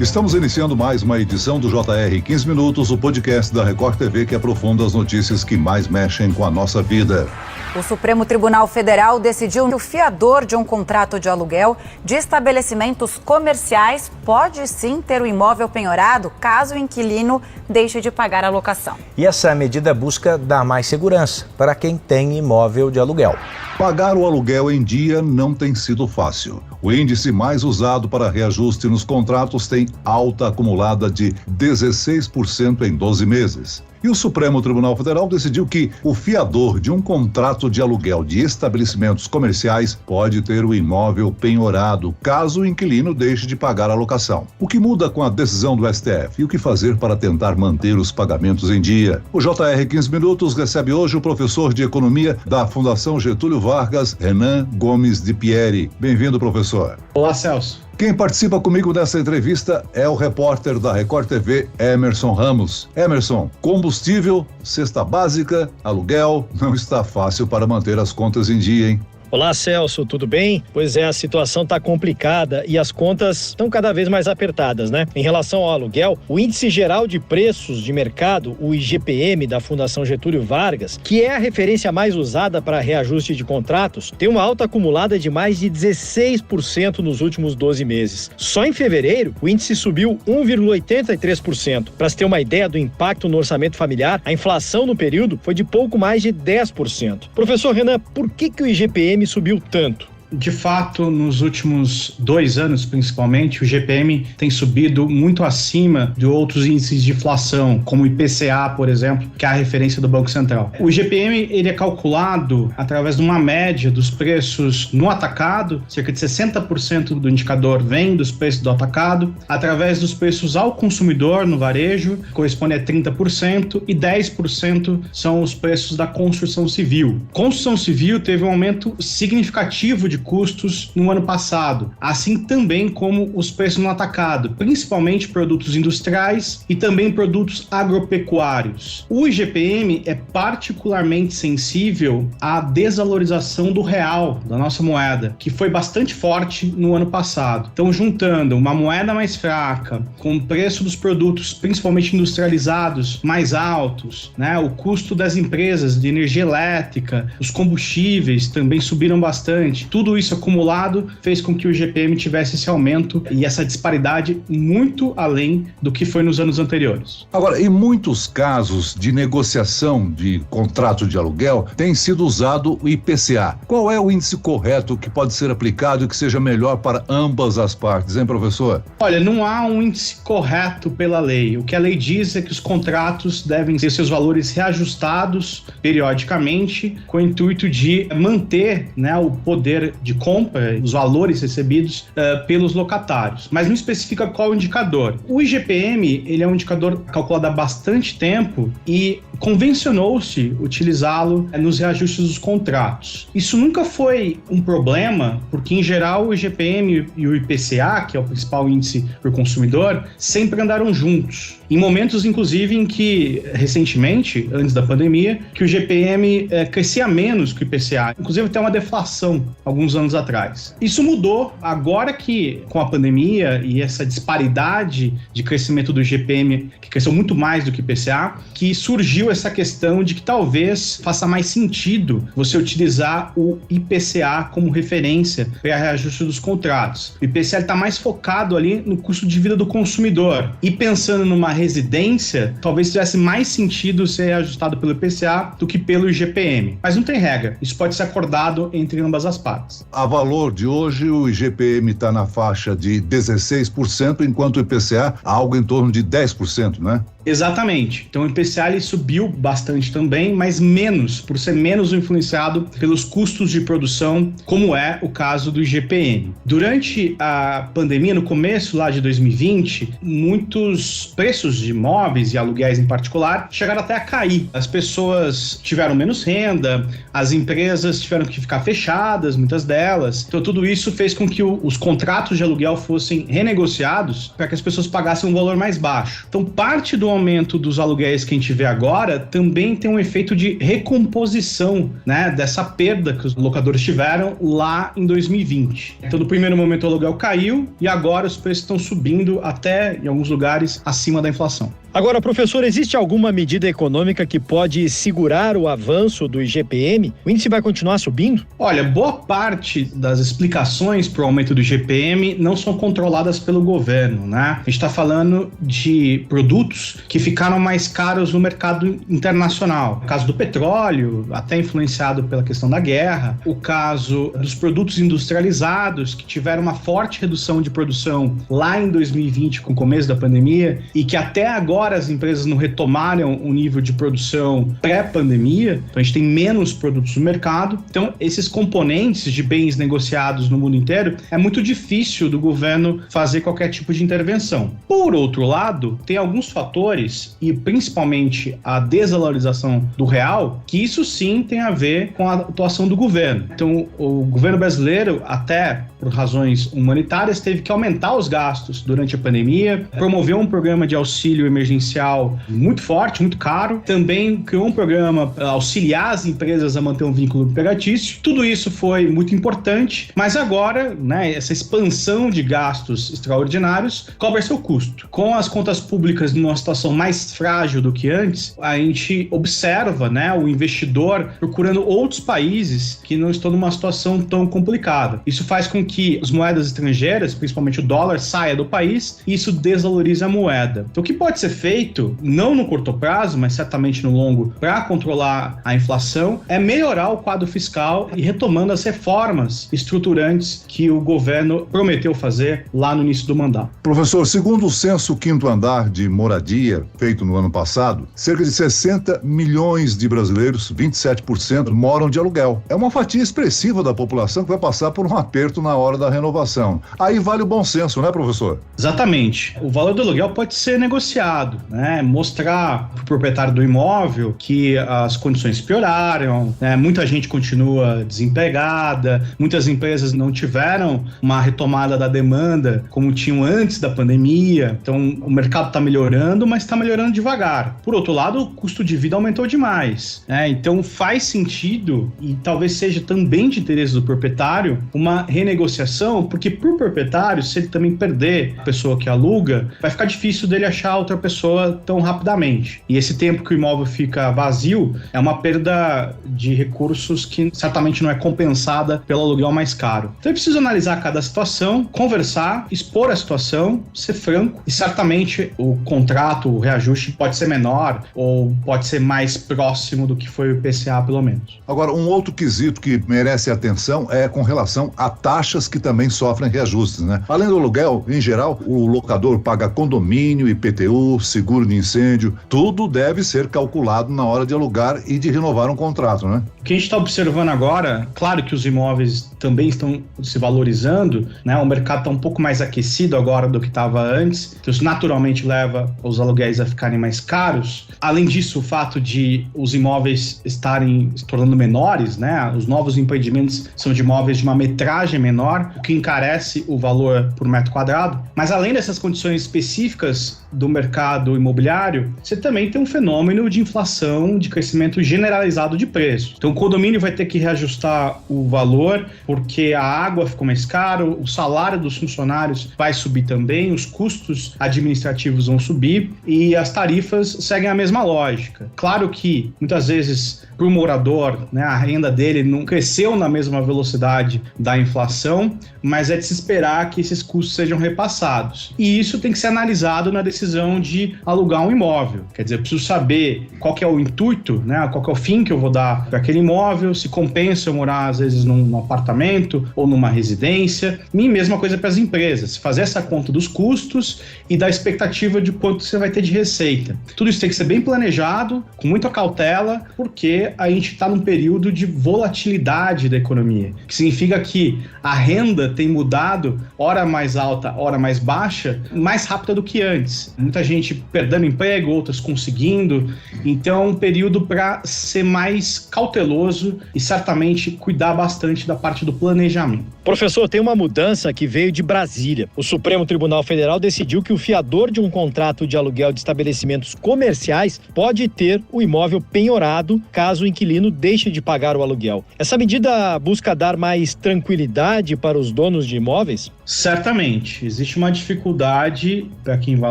Estamos iniciando mais uma edição do JR 15 Minutos, o podcast da Record TV que aprofunda as notícias que mais mexem com a nossa vida. O Supremo Tribunal Federal decidiu que o fiador de um contrato de aluguel de estabelecimentos comerciais pode sim ter o imóvel penhorado caso o inquilino deixe de pagar a locação. E essa medida busca dar mais segurança para quem tem imóvel de aluguel. Pagar o aluguel em dia não tem sido fácil. O índice mais usado para reajuste nos contratos tem alta acumulada de 16% em 12 meses. E o Supremo Tribunal Federal decidiu que o fiador de um contrato de aluguel de estabelecimentos comerciais pode ter o imóvel penhorado caso o inquilino deixe de pagar a locação. O que muda com a decisão do STF e o que fazer para tentar manter os pagamentos em dia? O JR 15 Minutos recebe hoje o professor de Economia da Fundação Getúlio Vargas, Renan Gomes de Pieri. Bem-vindo, professor. Olá, Celso. Quem participa comigo dessa entrevista é o repórter da Record TV, Emerson Ramos. Emerson, combustível, cesta básica, aluguel, não está fácil para manter as contas em dia, hein? Olá, Celso, tudo bem? Pois é, a situação está complicada e as contas estão cada vez mais apertadas, né? Em relação ao aluguel, o Índice Geral de Preços de Mercado, o IGPM da Fundação Getúlio Vargas, que é a referência mais usada para reajuste de contratos, tem uma alta acumulada de mais de 16% nos últimos 12 meses. Só em fevereiro, o índice subiu 1,83%. Para se ter uma ideia do impacto no orçamento familiar, a inflação no período foi de pouco mais de 10%. Professor Renan, por que o IGPM subiu tanto? De fato, nos últimos 2 anos, principalmente, o IGPM tem subido muito acima de outros índices de inflação, como o IPCA, por exemplo, que é a referência do Banco Central. O IGPM ele é calculado através de uma média dos preços no atacado, cerca de 60% do indicador vem dos preços do atacado, através dos preços ao consumidor no varejo, corresponde a 30%, e 10% são os preços da construção civil. Construção civil teve um aumento significativo de custos no ano passado, assim também como os preços no atacado, principalmente produtos industriais e também produtos agropecuários. O IGPM é particularmente sensível à desvalorização do real, da nossa moeda, que foi bastante forte no ano passado. Então, juntando uma moeda mais fraca com o preço dos produtos, principalmente industrializados, mais altos, né, o custo das empresas de energia elétrica, os combustíveis também subiram bastante. Tudo isso acumulado fez com que o IGPM tivesse esse aumento e essa disparidade muito além do que foi nos anos anteriores. Agora, em muitos casos de negociação de contrato de aluguel, tem sido usado o IPCA. Qual é o índice correto que pode ser aplicado e que seja melhor para ambas as partes, hein, professor? Olha, não há um índice correto pela lei. O que a lei diz é que os contratos devem ter seus valores reajustados periodicamente com o intuito de manter, né, o poder de compra, os valores recebidos pelos locatários, mas não especifica qual o indicador. O IGPM, ele é um indicador calculado há bastante tempo e convencionou-se utilizá-lo nos reajustes dos contratos. Isso nunca foi um problema, porque em geral o IGPM e o IPCA, que é o principal índice por consumidor, sempre andaram juntos. Em momentos, inclusive, em que, recentemente, antes da pandemia, que o IGPM crescia menos que o IPCA, inclusive até uma deflação alguns anos atrás. Isso mudou agora que, com a pandemia e essa disparidade de crescimento do IGPM, que cresceu muito mais do que o IPCA, que surgiu essa questão de que talvez faça mais sentido você utilizar o IPCA como referência para reajuste dos contratos. O IPCA está mais focado ali no custo de vida do consumidor. E pensando numa residência, talvez tivesse mais sentido ser ajustado pelo IPCA do que pelo IGPM. Mas não tem regra. Isso pode ser acordado entre ambas as partes. A valor de hoje, o IGPM está na faixa de 16%, enquanto o IPCA algo em torno de 10%, né? Exatamente. Então o IPCA ele subiu bastante também, mas menos, por ser menos influenciado pelos custos de produção, como é o caso do IGPM. Durante a pandemia, no começo lá de 2020, muitos preços de imóveis e aluguéis em particular chegaram até a cair. As pessoas tiveram menos renda, as empresas tiveram que ficar fechadas, muitas delas. Então tudo isso fez com que os contratos de aluguel fossem renegociados para que as pessoas pagassem um valor mais baixo. Então parte do aumento dos aluguéis que a gente vê agora também tem um efeito de recomposição, né, dessa perda que os locadores tiveram lá em 2020. Então, no primeiro momento, o aluguel caiu e agora os preços estão subindo até, em alguns lugares, acima da inflação. Agora, professor, existe alguma medida econômica que pode segurar o avanço do IGPM? O índice vai continuar subindo? Olha, boa parte das explicações para o aumento do IGPM não são controladas pelo governo, né? A gente está falando de produtos que ficaram mais caros no mercado internacional. O caso do petróleo, até influenciado pela questão da guerra. O caso dos produtos industrializados, que tiveram uma forte redução de produção lá em 2020, com o começo da pandemia, e que até agora as empresas não retomaram o nível de produção pré-pandemia, então a gente tem menos produtos no mercado. Então, esses componentes de bens negociados no mundo inteiro, é muito difícil do governo fazer qualquer tipo de intervenção. Por outro lado, tem alguns fatores, e principalmente a desvalorização do real, que isso sim tem a ver com a atuação do governo. Então, o governo brasileiro, até por razões humanitárias, teve que aumentar os gastos durante a pandemia, promoveu um programa de auxílio emergencial muito forte, muito caro, também criou um programa para auxiliar as empresas a manter um vínculo empregatício. Tudo isso foi muito importante, mas agora, né, essa expansão de gastos extraordinários cobra seu custo. Com as contas públicas numa situação mais frágil do que antes, a gente observa, né, o investidor procurando outros países que não estão numa situação tão complicada. Isso faz com que as moedas estrangeiras, principalmente o dólar, saia do país e isso desvaloriza a moeda. Então, o que pode ser feito, não no curto prazo, mas certamente no longo, para controlar a inflação, é melhorar o quadro fiscal e retomando as reformas estruturantes que o governo prometeu fazer lá no início do mandato. Professor, segundo o censo Quinto Andar de Moradia, feito no ano passado, cerca de 60 milhões de brasileiros, 27%, moram de aluguel. É uma fatia expressiva da população que vai passar por um aperto na hora da renovação. Aí vale o bom senso, né, professor? Exatamente. O valor do aluguel pode ser negociado, né? Mostrar para o proprietário do imóvel que as condições pioraram, né? Muita gente continua desempregada, muitas empresas não tiveram uma retomada da demanda como tinham antes da pandemia, então o mercado está melhorando, mas está melhorando devagar. Por outro lado, o custo de vida aumentou demais, né? Então faz sentido, e talvez seja também de interesse do proprietário, uma renegociação, porque para o proprietário, se ele também perder a pessoa que aluga, vai ficar difícil dele achar outra pessoa tão rapidamente. E esse tempo que o imóvel fica vazio é uma perda de recursos que certamente não é compensada pelo aluguel mais caro. Então é preciso analisar cada situação, conversar, expor a situação, ser franco, e certamente o contrato, o reajuste pode ser menor ou pode ser mais próximo do que foi o IPCA, pelo menos. Agora, um outro quesito que merece atenção é com relação a taxas que também sofrem reajustes, né? Além do aluguel, em geral, o locador paga condomínio, IPTU, seguro de incêndio, tudo deve ser calculado na hora de alugar e de renovar um contrato, né? O que a gente está observando agora, claro que os imóveis também estão se valorizando, né? O mercado está um pouco mais aquecido agora do que estava antes, então isso naturalmente leva os aluguéis a ficarem mais caros. Além disso, o fato de os imóveis estarem se tornando menores, né? Os novos empreendimentos são de imóveis de uma metragem menor, o que encarece o valor por metro quadrado. Mas além dessas condições específicas do mercado imobiliário, você também tem um fenômeno de inflação, de crescimento generalizado de preços. Então o condomínio vai ter que reajustar o valor porque a água ficou mais caro, o salário dos funcionários vai subir também, os custos administrativos vão subir e as tarifas seguem a mesma lógica. Claro que muitas vezes para o morador, né, a renda dele não cresceu na mesma velocidade da inflação, mas é de se esperar que esses custos sejam repassados. E isso tem que ser analisado na decisão de alugar um imóvel. Quer dizer, eu preciso saber qual que é o intuito, né, qual que é o fim que eu vou dar para aquele imóvel, se compensa eu morar às vezes num apartamento ou numa residência. E mesma coisa para as empresas, fazer essa conta dos custos e da expectativa de quanto você vai ter de receita. Tudo isso tem que ser bem planejado, com muita cautela, porque a gente está num período de volatilidade da economia, que significa que a renda tem mudado, hora mais alta, hora mais baixa, mais rápida do que antes. Muita gente gente perdendo emprego, outras conseguindo. Então é um período para ser mais cauteloso e certamente cuidar bastante da parte do planejamento. Professor, tem uma mudança que veio de Brasília. O Supremo Tribunal Federal decidiu que o fiador de um contrato de aluguel de estabelecimentos comerciais pode ter o imóvel penhorado caso o inquilino deixe de pagar o aluguel. Essa medida busca dar mais tranquilidade para os donos de imóveis? Certamente. Existe uma dificuldade para quem vai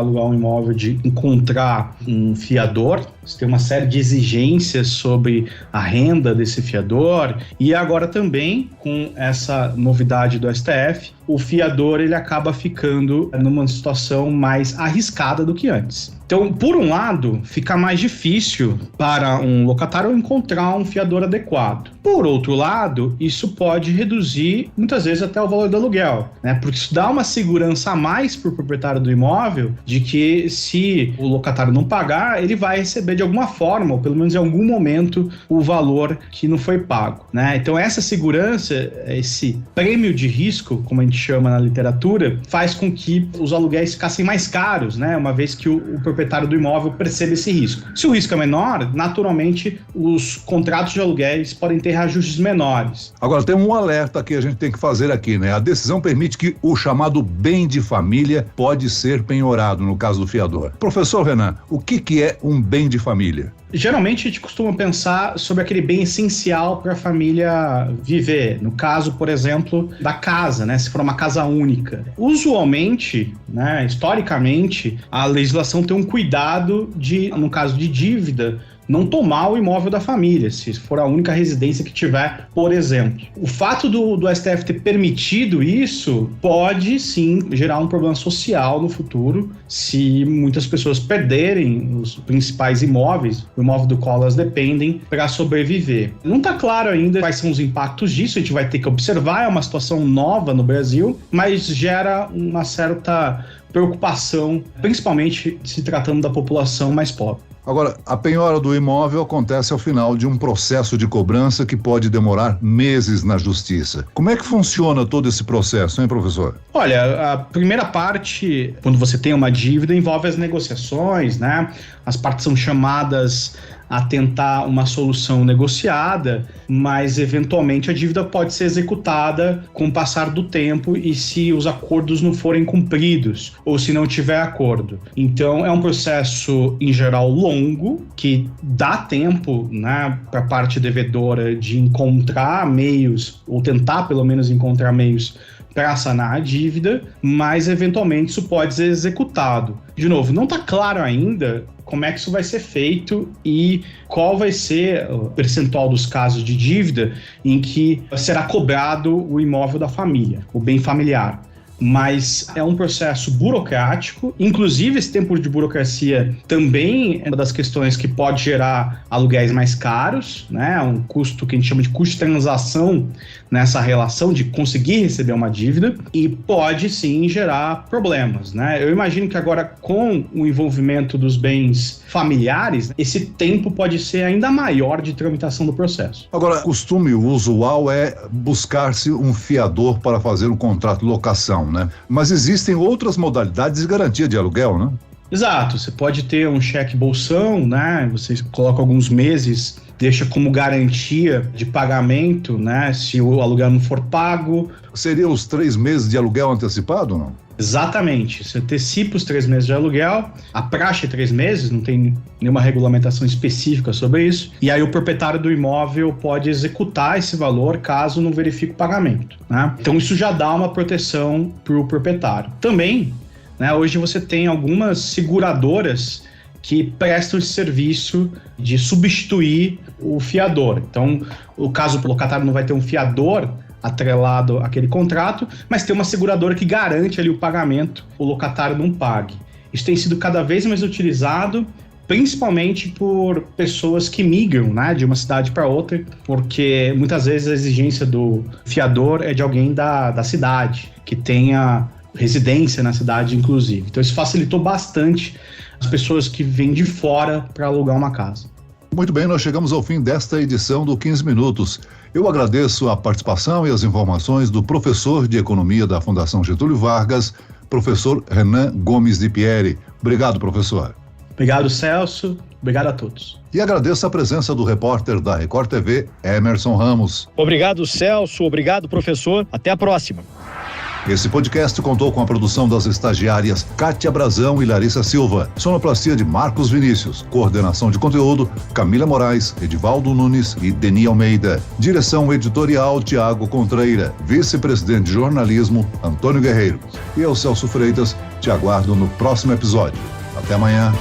alugar um imóvel de encontrar um fiador. Você tem uma série de exigências sobre a renda desse fiador e agora também, com essa novidade do STF, o fiador ele acaba ficando numa situação mais arriscada do que antes. Então, por um lado, fica mais difícil para um locatário encontrar um fiador adequado. Por outro lado, isso pode reduzir, muitas vezes, até o valor do aluguel, né? Porque isso dá uma segurança a mais para o proprietário do imóvel de que se o locatário não pagar, ele vai receber de alguma forma, ou pelo menos em algum momento, o valor que não foi pago, né? Então, essa segurança, esse prêmio de risco, como a gente chama na literatura, faz com que os aluguéis ficassem mais caros, né? Uma vez que o proprietário do imóvel percebe esse risco. Se o risco é menor, naturalmente, os contratos de aluguéis podem ter reajustes menores. Agora, tem um alerta que a gente tem que fazer aqui, né? A decisão permite que o chamado bem de família pode ser penhorado, no caso do fiador. Professor Renan, o que é um bem de família? Geralmente a gente costuma pensar sobre aquele bem essencial para a família viver. No caso, por exemplo, da casa, né? Se for uma casa única. Usualmente, né, historicamente, a legislação tem um cuidado de, no caso de dívida, não tomar o imóvel da família, se for a única residência que tiver, por exemplo. O fato do STF ter permitido isso pode, sim, gerar um problema social no futuro, se muitas pessoas perderem os principais imóveis, o imóvel do qual elas dependem, para sobreviver. Não está claro ainda quais são os impactos disso, a gente vai ter que observar, é uma situação nova no Brasil, mas gera uma certa preocupação, principalmente se tratando da população mais pobre. Agora, a penhora do imóvel acontece ao final de um processo de cobrança que pode demorar meses na justiça. Como é que funciona todo esse processo, hein, professor? Olha, a primeira parte, quando você tem uma dívida, envolve as negociações, né? As partes são chamadas a tentar uma solução negociada, mas eventualmente a dívida pode ser executada com o passar do tempo e se os acordos não forem cumpridos ou se não tiver acordo. Então é um processo em geral longo que dá tempo, né, para a parte devedora de encontrar meios ou tentar pelo menos encontrar meios para sanar a dívida, mas eventualmente isso pode ser executado. De novo, não está claro ainda como é que isso vai ser feito e qual vai ser o percentual dos casos de dívida em que será cobrado o imóvel da família, o bem familiar. Mas é um processo burocrático, inclusive esse tempo de burocracia também é uma das questões que pode gerar aluguéis mais caros, né? Um custo que a gente chama de custo de transação nessa relação de conseguir receber uma dívida e pode sim gerar problemas, né? Eu imagino que agora com o envolvimento dos bens familiares, esse tempo pode ser ainda maior de tramitação do processo. Agora, o costume usual é buscar-se um fiador para fazer um contrato de locação, né? Mas existem outras modalidades de garantia de aluguel, né? Exato, você pode ter um cheque bolsão, né? Você coloca alguns meses, deixa como garantia de pagamento, né? Se o aluguel não for pago. Seriam os 3 meses de aluguel antecipado ou não? Exatamente, você antecipa os 3 meses de aluguel, a praxe é 3 meses, não tem nenhuma regulamentação específica sobre isso, e aí o proprietário do imóvel pode executar esse valor caso não verifique o pagamento, né? Então isso já dá uma proteção para o proprietário. Também, né, hoje você tem algumas seguradoras que prestam esse serviço de substituir o fiador. Então, o caso o locatário não vai ter um fiador atrelado àquele contrato, mas tem uma seguradora que garante ali o pagamento, o locatário não pague. Isso tem sido cada vez mais utilizado, principalmente por pessoas que migram, né, de uma cidade para outra, porque muitas vezes a exigência do fiador é de alguém da cidade, que tenha residência na cidade, inclusive. Então isso facilitou bastante as pessoas que vêm de fora para alugar uma casa. Muito bem, nós chegamos ao fim desta edição do 15 Minutos. Eu agradeço a participação e as informações do professor de Economia da Fundação Getúlio Vargas, professor Renan Gomes de Pieri. Obrigado, professor. Obrigado, Celso. Obrigado a todos. E agradeço a presença do repórter da Record TV, Emerson Ramos. Obrigado, Celso. Obrigado, professor. Até a próxima. Esse podcast contou com a produção das estagiárias Kátia Brazão e Larissa Silva, sonoplastia de Marcos Vinícius, coordenação de conteúdo Camila Moraes, Edivaldo Nunes e Deni Almeida, direção editorial Tiago Contreira, vice-presidente de jornalismo Antônio Guerreiro. E eu, Celso Freitas, te aguardo no próximo episódio. Até amanhã.